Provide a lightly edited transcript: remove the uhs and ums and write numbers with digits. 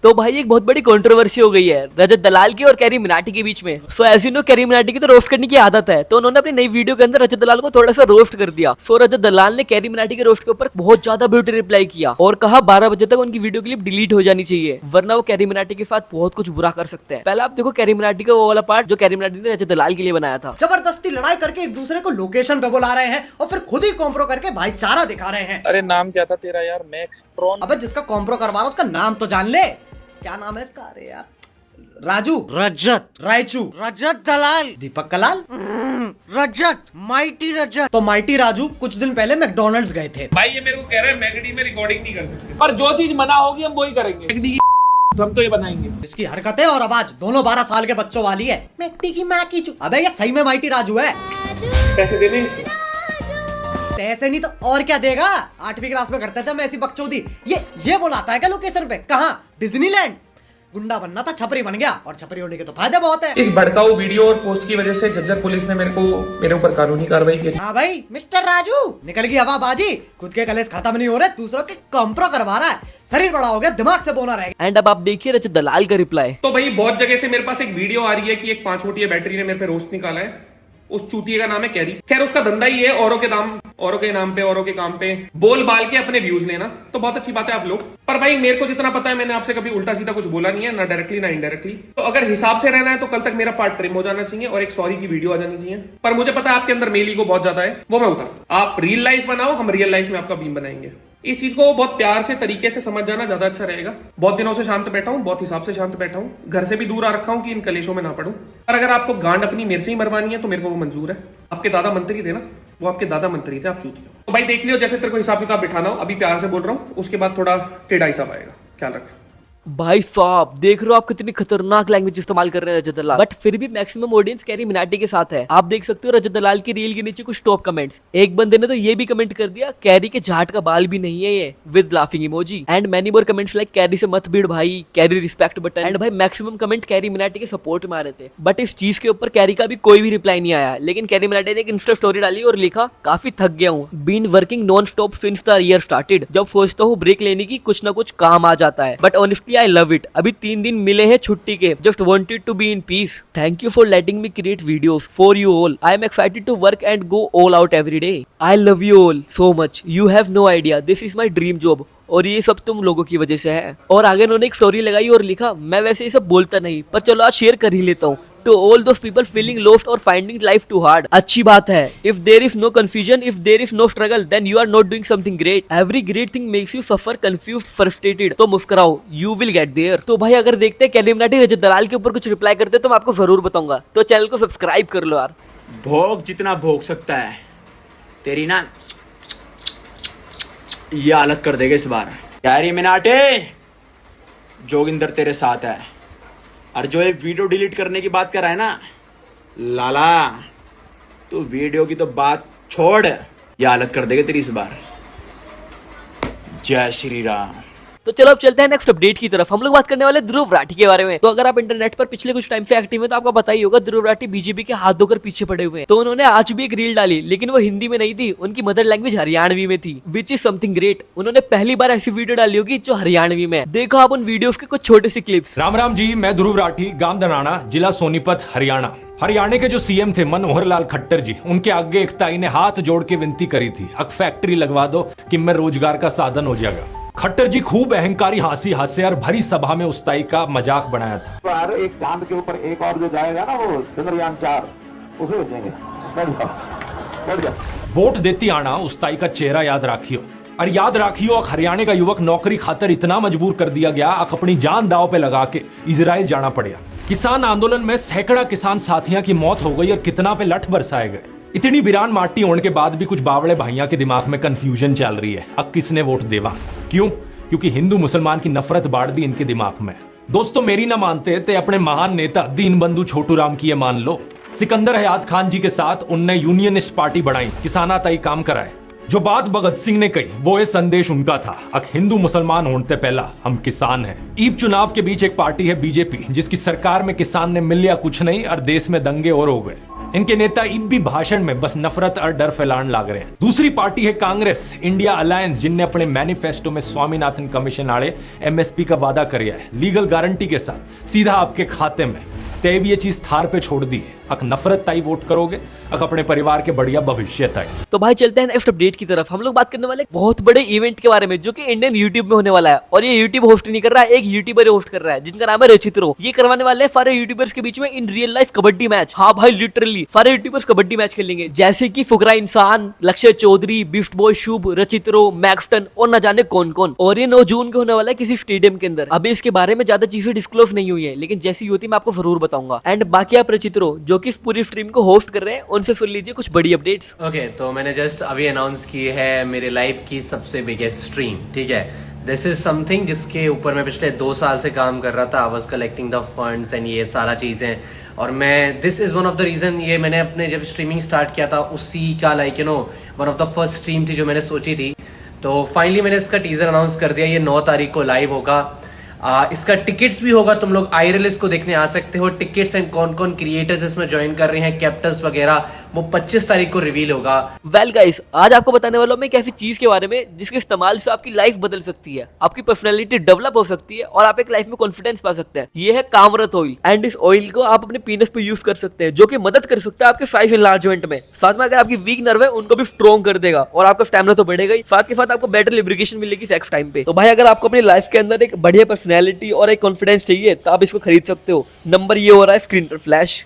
तो भाई एक बहुत बड़ी कंट्रोवर्सी हो गई है रजत दलाल की और कैरी मिनाटी के बीच में। सो ऐसे नो कैरी मिनाटी की तो रोस्ट करने की आदत है, तो उन्होंने अपनी नई वीडियो के अंदर रजत दलाल को थोड़ा सा रोस्ट कर दिया। सो रजत दलाल ने कैरी मिनाटी के रोस्ट के ऊपर बहुत ज्यादा ब्यूटी रिप्लाई किया और कहा 12 बजे तक उनकी वीडियो क्लिप डिलीट हो जानी चाहिए, वरना वो कैरी मिनाटी के साथ बहुत कुछ बुरा कर सकते हैं। पहले आप देखो कैरी मिनाटी का वो वाला पार्ट जो कैरी मिनाटी ने रजत दलाल के लिए बनाया था। जबरदस्ती लड़ाई करके एक दूसरे को लोकेशन पे बुला रहे हैं और फिर खुद ही कॉम्प्रो करके भाईचारा दिखा रहे हैं। अरे नाम क्या था तेरा यार? मैक्सट्रॉन। अबे जिसका कॉम्प्रो करवा रहा उसका नाम तो जान ले। क्या नाम है इसका? अरे यार राजू, रजत, रायचू, रजत दलाल, दीपक कलाल, रजत, माइटी रजत। तो माइटी राजू कुछ दिन पहले मैकडोनल्ड्स गए थे। भाई ये मेरे को कह रहे हैं मैगडी में रिकॉर्डिंग नहीं कर सकते, पर जो चीज मना होगी हम वही करेंगे। मैगडी की तो हम तो ये बनाएंगे। इसकी हरकतें और आवाज दोनों 12 साल के बच्चों वाली है। मैकडी की माँ की चू। अबे ये सही में माइटी राजू है। पैसे देने पैसे नहीं तो और क्या देगा? 8वीं क्लास में करते थे मैं ऐसी बकचोदी। ये बुलाता है क्या लोकेशन पे? कहाँ? डिज्नीलैंड। गुंडा बनना था, छपरी बन गया, और छपरी होने के तो फायदे बहुत है। इस भड़काऊ वीडियो और पोस्ट की वजह से झज्जर पुलिस ने मेरे ऊपर कानूनी कार्रवाई की। हाँ भाई मिस्टर राजू, निकल गई हवाबाजी। खुद के कलेश खत्म नहीं हो रहे, दूसरों के कॉम्प्रो करवा रहा है। शरीर बड़ा हो गया, दिमाग से बोना रहेगा। एंड अब आप देखिए रजत दलाल का रिप्लाई। तो भाई बहुत जगह से मेरे पास एक वीडियो आ रही है कि एक 5 फुटिया बैटरी ने मेरे पे रोस्ट निकाला है। उस चूतिए का नाम है कैरी। खैर उसका धंधा ही है औरों के नाम पे, औरों के काम पे बोल बाल के अपने व्यूज लेना, तो बहुत अच्छी बात है आप लोग। पर भाई मेरे को जितना पता है मैंने आपसे कभी उल्टा सीधा कुछ बोला नहीं है, ना डायरेक्टली ना इनडायरेक्टली। तो अगर हिसाब से रहना है तो कल तक मेरा पार्ट ट्रिम हो जाना चाहिए और एक सॉरी की वीडियो आ जानी चाहिए। पर मुझे पता है आपके अंदर मेल ईगो बहुत ज्यादा है, वो मैं उतारता। आप रियल लाइफ बनाओ, हम रियल लाइफ में आपका बीम बनाएंगे। इस चीज को बहुत प्यार से तरीके से समझ जाना ज्यादा अच्छा रहेगा। बहुत दिनों से शांत बैठा हूँ, बहुत हिसाब से शांत बैठा हूँ, घर से भी दूर आ रखा हूँ कि इन कलेशों में ना पड़ूं। और अगर आपको गांड अपनी मेरे से ही मरवानी है तो मेरे को वो मंजूर है। आपके दादा मंत्री थे ना, वो आपके दादा मंत्री थे, आप चूतिए हो। तो भाई देख लियो, जैसे तेरे को हिसाब किताब बिठाना हो। अभी प्यार से बोल रहा हूँ, उसके बाद थोड़ा टेढ़ा हिसाब आएगा, ख्याल रख। भाई साहब देख रहे हो आप कितनी खतरनाक लैंग्वेज इस्तेमाल कर रहे हैं रजत दलाल, बट फिर भी मैक्सिमम ऑडियंस कैरी मिनाटी के साथ है। आप देख सकते हो रजत दलाल की रील के नीचे कुछ टॉप कमेंट्स। एक बंदे ने तो ये भी कमेंट कर दिया कैरी के झाट का बाल भी नहीं है ये, with laughing emoji. And many more comments like carry से मत भिड़ भाई, कैरी रिस्पेक्ट बटन। एंड भाई मैक्सिमम कमेंट कैरी मिनाटी के सपोर्ट में आ रहे थे, बट इस चीज के ऊपर कैरी का भी कोई भी रिप्लाई नहीं आया। लेकिन कैरी मिनाटी ने एक इंस्टा स्टोरी डाली और लिखा काफी थक गया हूँ, been working non stop since the year started. जब सोचता हूँ ब्रेक लेने की कुछ ना कुछ काम आ जाता है, but honestly I love it. अभी 3 दिन मिले हैं छुट्टी के, just wanted to be in peace. Thank you for letting me create videos for you all. I am excited to work and go all out every day. I love you all so much, you have no idea, this is my dream job, और ये सब तुम लोगों की वजह से है। और आगे उन्होंने एक स्टोरी लगाई और लिखा मैं वैसे ये सब बोलता नहीं, पर चलो आज शेयर कर ही लेता हूँ। To all those people feeling lost or finding life too hard, अच्छी बात है। If there is no confusion, if there is no struggle, then you are not doing something great. Every great thing makes you suffer, confused, frustrated. तो मुस्कुराओ, you will get there. तो भाई अगर देखते हैं carry Minati रजत दलाल के ऊपर कुछ रिप्लाई करते तो मैं आपको जरूर बताऊंगा। तो चैनल को सब्सक्राइब कर लो यार। भोग जितना भोग सकता है, तेरी ना ये हालत कर देगा इस बार। कैरी मिनाटी, जोगिंदर तेरे साथ है। और जो ये वीडियो डिलीट करने की बात कर रहा है ना लाला, तो वीडियो की तो बात छोड़, ये हालत कर देगा तेरी इस बार। जय श्री राम। तो चलो अब चलते हैं नेक्स्ट अपडेट की तरफ। हम लोग बात करने वाले ध्रुव राठी के बारे में। तो अगर आप इंटरनेट पर पिछले कुछ टाइम से एक्टिव है तो आपको पता ही होगा ध्रुव राठी बीजेपी के हाथ धोकर पीछे पड़े हुए हैं। तो उन्होंने आज भी एक रील डाली, लेकिन वो हिंदी में नहीं थी, उनकी मदर लैंग्वेज हरियाणवी में थी, विच इज समथिंग ग्रेट। उन्होंने पहली बार ऐसी वीडियो डाली होगी जो हरियाणवी में। देखो आप उन वीडियोस के कुछ छोटे से क्लिप्स। राम राम जी, मैं ध्रुव राठी, गांव दनाना, जिला सोनीपत, हरियाणा। हरियाणा के जो सीएम थे मनोहर लाल खट्टर जी, उनके आगे एक ताई ने हाथ जोड़ के विनती करी थी, अब फैक्ट्री लगवा दो कि मैं रोजगार का साधन हो जाएगा। खट्टर जी खूब अहंकारी हासी हास्य और भरी सभा में उस ताई का मजाक बनाया था। एक चांद के ऊपर एक और जो जाएगा ना, वो चंद्रयान 4, उसे भेजेंगे। वोट देती आना, उस ताई का चेहरा याद राखियो। और याद राखियो हरियाणा का युवक नौकरी खातर इतना मजबूर कर दिया गया, अपनी जान दांव पे लगा के इजराइल जाना पड़ा। किसान आंदोलन में सैकड़ा किसान साथियों की मौत हो गई और कितना पे लठ बरसाए गए। इतनी वीरान माटी होने के बाद भी कुछ बावड़े भाइयों के दिमाग में कंफ्यूजन चल रही है, अब किसने वोट देवा। क्यों? क्योंकि हिंदू मुसलमान की नफरत बाढ़ दी इनके दिमाग में। दोस्तों मेरी ना मानते ते अपने महान नेता दीनबंधु छोटू राम की ये मान लो। सिकंदर हयात खान जी के साथ उनने यूनियनिस्ट पार्टी बढ़ाई, किसाना तई काम कराए। जो बात भगत सिंह ने कही वो ये संदेश उनका था, अक हिंदू मुसलमान होने पहला हम किसान हैं। ईब चुनाव के बीच एक पार्टी है बीजेपी, जिसकी सरकार में किसान ने मिल लिया कुछ नहीं और देश में दंगे और हो गए। इनके नेता इब्बी भाषण में बस नफरत और डर फैलाने लग रहे हैं। दूसरी पार्टी है कांग्रेस इंडिया अलायंस, जिनने अपने मैनिफेस्टो में स्वामीनाथन कमीशन आड़े एमएसपी का वादा किया है, लीगल गारंटी के साथ सीधा आपके खाते में। तय भी ये चीज थार पे छोड़ दी है। अक नफरत ताई वोट करोगे, अक अपने परिवार के बढ़िया भविष्य ताई। तो भाई चलते हैं नेक्स्ट अपडेट की तरफ। हम लोग बात करने वाले एक बहुत बड़े इवेंट के बारे में जो कि इंडियन यूट्यूब में होने वाला है, और ये यूट्यूब होस्ट नहीं कर रहा है, एक यूट्यूबर होस्ट कर रहा है जिनका नाम है रचित्रो। ये करवाने वाले हैं सारे यूट्यूबर्स के बीच में in real life kabaddi match. हाँ भाई लिटरली सारे यूट्यूबर्स कबड्डी मैच खेलेंगे, जैसे कि फुकरा इंसान, लक्ष्य चौधरी, बिफ्ट बॉय शुभ, रचित्रो, मैक्सटन और न जाने कौन कौन। और ये 9 जून को होने वाला है किसी स्टेडियम के अंदर। अभी इसके बारे में ज्यादा चीजें डिस्क्लोज नहीं हुई है, लेकिन जैसी होती मैं आपको जरूर बताऊंगा। एंड बाकी आप रचित्रो जो कि इस पूरी स्ट्रीम को होस्ट कर रहे हैं, उनसे सुन लीजिए कुछ बड़ी अपडेट्स। ओके, तो मैंने जस्ट अभी अनाउंस की है मेरे लाइफ की सबसे बिगेस्ट स्ट्रीम। ठीक है, दिस इज समथिंग जिसके ऊपर मैं पिछले 2 साल से काम कर रहा था। I was collecting the funds and ये सारा चीजें, और मैं this is one of the reason, ये मैंने अपने जब स्ट्रीमिंग स्टार्ट किया था उसी का like one of the first stream थी जो मैंने सोची थी। तो फाइनली मैंने इसका टीजर अनाउंस कर दिया, ये 9 तारीख को लाइव होगा। इसका टिकट्स भी होगा, तुम लोग आईआरएल इसको देखने आ सकते हो। टिकट्स एंड कौन कौन क्रिएटर्स इसमें ज्वाइन कर रहे हैं, कैप्टन्स वगैरह, वो 25 तारीख को रिवील होगा। वेल गाइस, आज आपको बताने वाला हूं मैं एक ऐसी चीज के बारे में जिसके इस्तेमाल से आपकी लाइफ बदल सकती है, आपकी पर्सनैलिटी डेवलप हो सकती है और आप एक लाइफ में कॉन्फिडेंस पा सकते हैं। ये है कामरत ऑयल, एंड इस ऑयल को आप अपने पीनस पे यूज कर सकते हैं, जो कि मदद कर सकता है आपके साइज एनलार्जमेंट में। साथ में अगर आपकी वीक नर्व है उनको भी स्ट्रॉन्ग कर देगा, और आपका स्टैमिना तो बढ़ेगा ही, साथ के साथ आपको बेटर लिब्रिकेशन मिलेगी सेक्स टाइम पे। तो भाई अगर आपको अपनी लाइफ के अंदर एक बढ़िया पर्सनैलिटी और एक कॉन्फिडेंस चाहिए तो आप इसको खरीद सकते हो। नंबर ये हो रहा है स्क्रीन पर फ्लैश।